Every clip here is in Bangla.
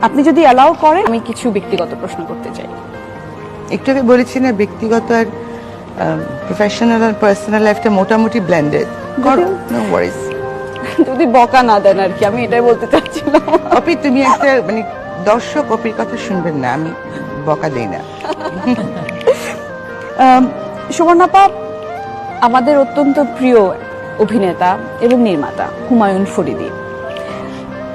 আপনি যদি অ্যালাউ করেন আমি কিছু ব্যক্তিগত প্রশ্ন করতে চাই। একটু আগে বলেছি না ব্যক্তিগত আর প্রফেশনাল আর পার্সোনাল লাইফটা মোটামুটি ব্লেন্ডেড। No worries. যদি বকা না দেন আর কি, আমি এটাই বলতে চাচ্ছিলাম। অপি তুমি একটা মানে দর্শক অপির কথা শুনবেন না, আমি বকা দেই না। সুবর্ণাপা, আমাদের অত্যন্ত প্রিয় অভিনেতা এবং নির্মাতা হুমায়ুন ফরিদী,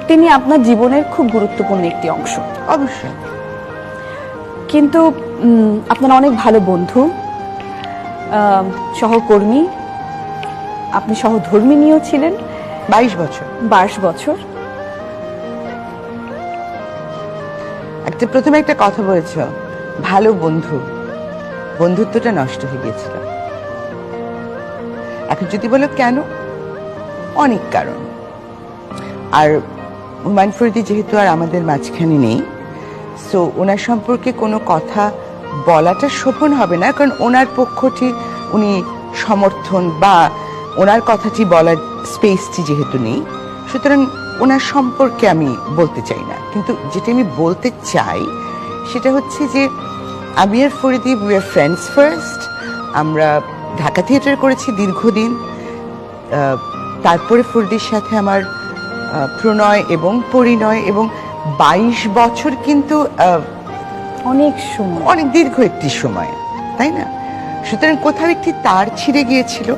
তিনি আপনার জীবনের খুব গুরুত্বপূর্ণ একটি অংশ। অবশ্যই। কিন্তু আপনার অনেক ভালো বন্ধু, সহকর্মী, আপনি সহধর্মিণীও ছিলেন 22 বছর। 22 বছর। প্রথমে একটা কথা বলেছ, ভালো বন্ধু, বন্ধুত্বটা নষ্ট হয়ে গিয়েছিল। এখন যদি বলো কেন, অনেক কারণ। আর হুমায়ুন ফরিদী যেহেতু আর আমাদের মাঝখানে নেই, সো ওনার সম্পর্কে কোনো কথা বলাটা শোভন হবে না, কারণ ওনার পক্ষটি উনি সমর্থন বা ওনার কথাটি বলার স্পেসটি যেহেতু নেই, সুতরাং ওনার সম্পর্কে আমি বলতে চাই না। কিন্তু যেটা আমি বলতে চাই সেটা হচ্ছে যে আমি আর Faridi we are friends first. আমরা ঢাকা থিয়েটার করেছি দীর্ঘদিন, তারপরে ফরিদীর সাথে আমার প্রণয় এবং পরিণয়, এবং 22 বছর কিন্তু অনেক সময়, অনেক দীর্ঘ একটি সময়, তাই না? সুতরাং কোথাও একটি তার ছিঁড়ে গিয়েছিল।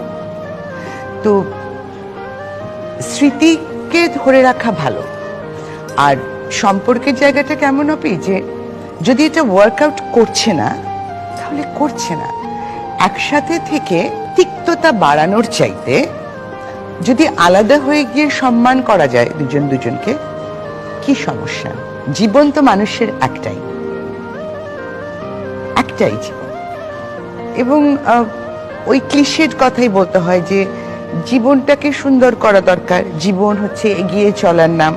তো স্মৃতিকে ধরে রাখা ভালো। আর সম্পর্কের জায়গাটা কেমন হবে যে যদি এটা ওয়ার্কআউট করছে না তাহলে করছে না। একসাথে থেকে তিক্ততা বাড়ানোর চাইতে যদি আলাদা হয়ে গিয়ে সম্মান করা যায় দুজন দুজনকে, কি সমস্যা? জীবন তো মানুষের একটাই জীবন। এবং ওই ক্লিশেড কথাই বলতে হয় যে জীবনটাকে সুন্দর করা দরকার। জীবন হচ্ছে এগিয়ে চলার নাম।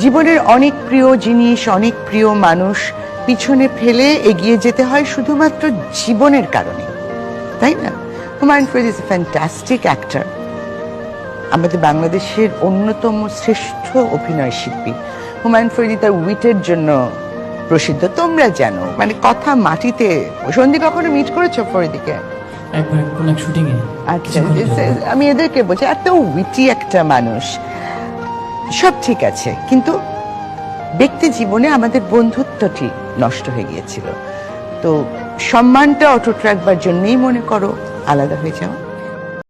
জীবনের অনেক প্রিয় জিনিস, অনেক প্রিয় মানুষ পিছনে ফেলে এগিয়ে যেতে হয় শুধুমাত্র জীবনের কারণে, তাই না? Humayun Faridi is a fantastic actor, আমাদের বাংলাদেশের অন্যতম শ্রেষ্ঠ অভিনয় শিল্পী। হুমায়ুন ফরিদী তার উইটের জন্য প্রসিদ্ধ, তোমরা জানো। মানে কথা মাটিতে। সন্দীপ কখনো মিট করেছো ফরিদীকে? একবার কোন এক শুটিং এ। আচ্ছা, আমি এদেরকে বলছি, এত উইটি একটা মানুষ। সব ঠিক আছে, কিন্তু ব্যক্তি জীবনে আমাদের বন্ধুত্বটি নষ্ট হয়ে গিয়েছিল। তো সম্মানটা অটুট রাখবার জন্যই মনে করো আলাদা হয়ে যাও।